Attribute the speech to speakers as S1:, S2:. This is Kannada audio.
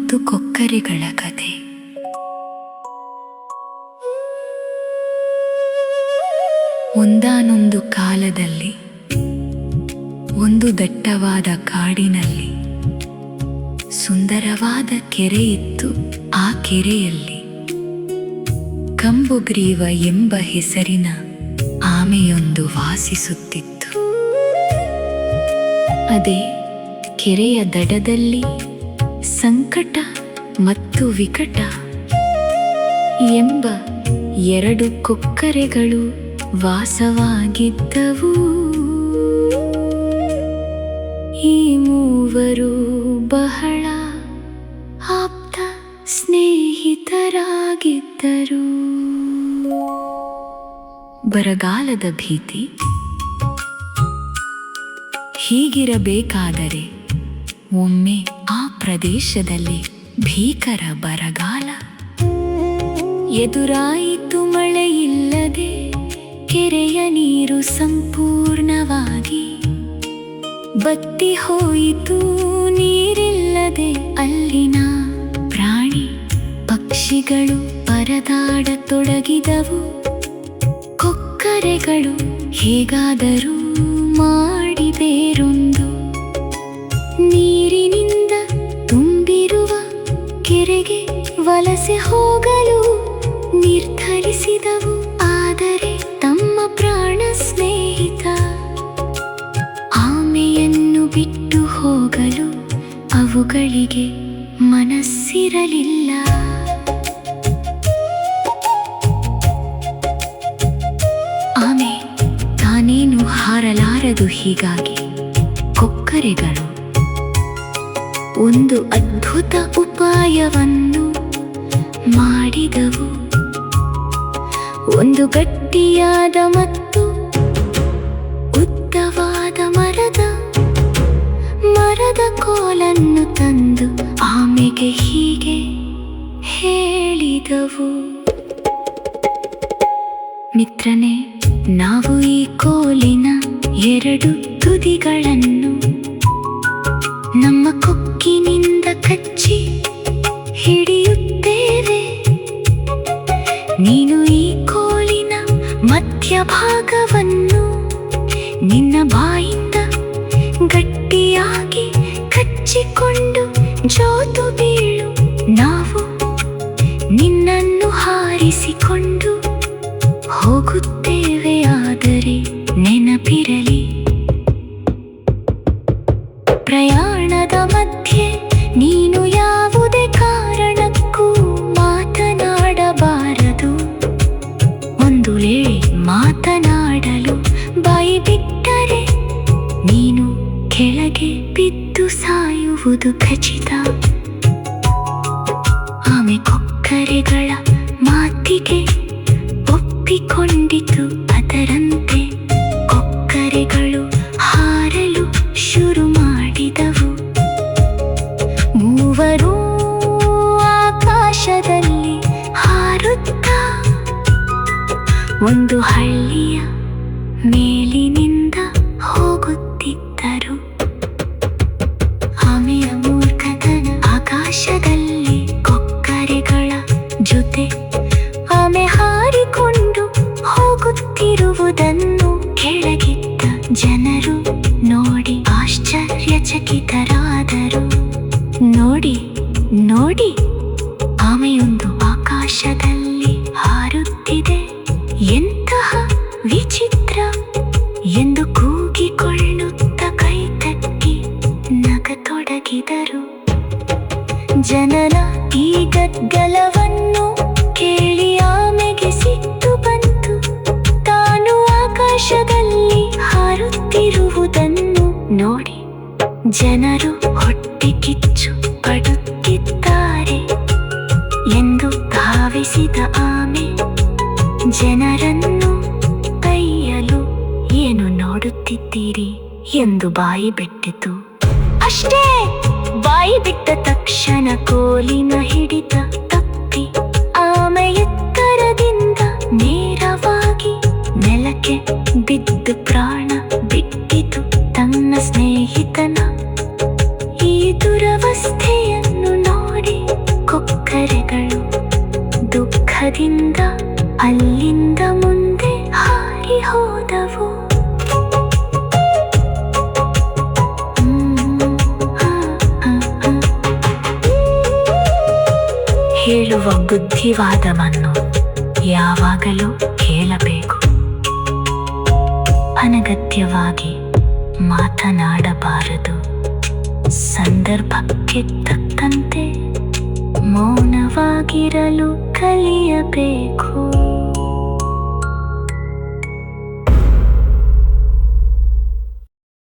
S1: ಮತ್ತು ಕೊಕ್ಕರೆಗಳ ಕಥೆ. ಒಂದಾನೊಂದು ಕಾಲದಲ್ಲಿ ಒಂದು ದಟ್ಟವಾದ ಕಾಡಿನಲ್ಲಿ ಸುಂದರವಾದ ಕೆರೆ ಇತ್ತು. ಆ ಕೆರೆಯಲ್ಲಿ ಕಂಬುಗ್ರೀವ ಎಂಬ ಹೆಸರಿನ ಆಮೆಯೊಂದು ವಾಸಿಸುತ್ತಿತ್ತು. ಅದೇ ಕೆರೆಯ ದಡದಲ್ಲಿ ಸಂಕಟ ಮತ್ತು ವಿಕಟ ಎಂಬ ಎರಡು ಕೊಕ್ಕರೆಗಳು ವಾಸವಾಗಿದ್ದವು. ಈ ಮೂವರು ಬಹಳ ಆಪ್ತ ಸ್ನೇಹಿತರಾಗಿದ್ದರು. ಬರಗಾಲದ ಭೀತಿ ಹೀಗಿರಬೇಕಾದರೆ ಒಮ್ಮೆ ಆ ಪ್ರದೇಶದಲ್ಲಿ ಭೀಕರ ಬರಗಾಲ ಎದುರಾಯಿತು. ಮಳೆಯಿಲ್ಲದೆ ಕೆರೆಯ ನೀರು ಸಂಪೂರ್ಣವಾಗಿ ಬತ್ತಿ ಹೋಯಿತು. ನೀರಿಲ್ಲದೆ ಅಲ್ಲಿನ ಪ್ರಾಣಿ ಪಕ್ಷಿಗಳು ಪರದಾಡತೊಡಗಿದವು. ಕೊಕ್ಕರೆಗಳು ಹೇಗಾದರೂ ಮಾಡಿ ಬೇರೊಂದು ನೀರಿನಿಂದ ತುಂಬಿರುವ ಕೆರೆಗೆ ವಲಸೆ ಹೋಗಲು ನಿರ್ಧರಿಸಿದವು. ಆದರೆ ತಮ್ಮ ಪ್ರಾಣ ಸ್ನೇಹಿತ ಆಮೆಯನ್ನು ಬಿಟ್ಟು ಹೋಗಲು ಅವುಗಳಿಗೆ ಮನಸ್ಸಿರಲಿಲ್ಲ. ಆಮೆ ತಾನೇನು ಹಾರಲಾರದು. ಹೀಗಾಗಿ ಕೊಕ್ಕರೆಗಳು ಒಂದು ಅದ್ಭುತ ಉಪಾಯವನ್ನು ಮಾಡಿದವು. ಒಂದು ಗಟ್ಟಿಯಾದ ಮತ್ತು ಉದ್ದವಾದ ಮರದ ಕೋಲನ್ನು ತಂದು ಆಮೆಗೆ ಹೀಗೆ ಹೇಳಿದವು. ಮಿತ್ರನೇ, ನಾವು ಈ ಕೋಲಿನ ಎರಡು ತುದಿಗಳನ್ನು ನಮ್ಮ ಕೊಕ್ಕಿನಿಂದ ಕಚ್ಚಿ ಹಿಡಿಯುತ್ತೇವೆ. ನೀನು ಈ ಕೋಲಿನ ಮಧ್ಯಭಾಗವನ್ನು ನಿನ್ನ ಬಾಯಿಂದ ಗಟ್ಟಿಯಾಗಿ ಕಚ್ಚಿಕೊಂಡು ಜೋತು ಬೀಳು. ನಾವು ನಿನ್ನನ್ನು ಹಾರಿಸಿಕೊಂಡು ಹೋಗುತ್ತೇವೆ. ಆದರೆ ನೆನಪಿರಲಿ, ಪ್ರಯಾಣದ ಮಧ್ಯೆ ನೀನು ಯಾವುದೇ ಕಾರಣಕ್ಕೂ ಮಾತನಾಡಬಾರದು. ಒಂದು ವೇಳೆ ಮಾತನಾಡಲು ಬಾಯಿ ಬಿಟ್ಟರೆ ನೀನು ಕೆಳಗೆ ಬಿದ್ದು ಸಾಯುವುದು ಖಚಿತ. ಆಮೆ ಕೊಕ್ಕರೆಗಳ ಮಾತಿಗೆ ಒಪ್ಪಿಕೊಂಡಿತು. ಅದರಂತೆ ಕೊಕ್ಕರೆಗಳು ಹಾರಲು ಶುರು ಮಾಡಿದವು. ಮೂವರು ಆಕಾಶದಲ್ಲಿ ಹಾರುತ್ತಾ ಒಂದು ಹಳ್ಳಿಯ ಮೇಲಿನಿಂದ ಹೋಗುತ್ತಿದ್ದರು. ಆಮೆಯ ಮೂರ್ಖತನ ಆಕಾಶದಲ್ಲಿ ಕೊಕ್ಕರೆಗಳ ಜೊತೆ ಆಮೆ ಹಾರಿಕೊಂಡು ಹೋಗುತ್ತಿರುವುದನ್ನು ಕೆಳಗಿದ್ದ ಜನರು ನೋಡಿ ಆಶ್ಚರ್ಯಚಕಿತರಾದರು. ನೋಡಿ ನೋಡಿ, ಆಮೆಯೊಂದು ಆಕಾಶದಲ್ಲಿ ಹಾರುತ್ತಿದೆ, ಎಂತಹ ವಿಚಿತ್ರ ಎಂದು ಕೂಗಿಕೊಳ್ಳುತ್ತ ಕೈತಟ್ಟಿ ನಗತೊಡಗಿದರು. ಜನರ ಈ ಗದ್ದಲವನ್ನು ಕೇಳಿ ಆಮೆಗೆ ಸಿಟ್ಟು ಬಂತು. ತಾನು ಆಕಾಶದಲ್ಲಿ ಹಾರುತ್ತಿರುವುದನ್ನು ನೋಡಿ ಜನರು ಹೊಟ್ಟೆ ಕಿಚ್ಚು ಪಡುತ್ತಿದ್ದಾರೆ ಎಂದು ಭಾವಿಸಿದ ಆಮೆ ಜನರನ್ನು ಬೈಯಲು ಏನು ನೋಡುತ್ತಿದ್ದೀರಿ ಎಂದು ಬಾಯಿ ಬಿಟ್ಟಿತು. ಅಷ್ಟೇ, ಬಾಯಿ ಬಿಟ್ಟ ತಕ್ಷಣ ಕೋಲಿನ ಹಿಡಿತ ತಪ್ಪಿ ಆಮೆ ಎತ್ತರದಿಂದ ನೇರವಾಗಿ ನೆಲಕ್ಕೆ ಬಿದ್ದು ಪ್ರಾಣ ಬಿಟ್ಟಿತು. ತನ್ನ ಸ್ನೇಹಿತನ ಈ ದುರವಸ್ಥೆಯನ್ನು ನೋಡಿ ಬುದ್ಧಿವಾದವನ್ನು ಯಾವಾಗಲೂ ಕೇಳಬೇಕು. ಅನಗತ್ಯವಾಗಿ ಮಾತನಾಡಬಾರದು. ಸಂದರ್ಭಕ್ಕೆ ತಕ್ಕಂತೆ ಮೌನವಾಗಿರಲು ಕಲಿಯಬೇಕು.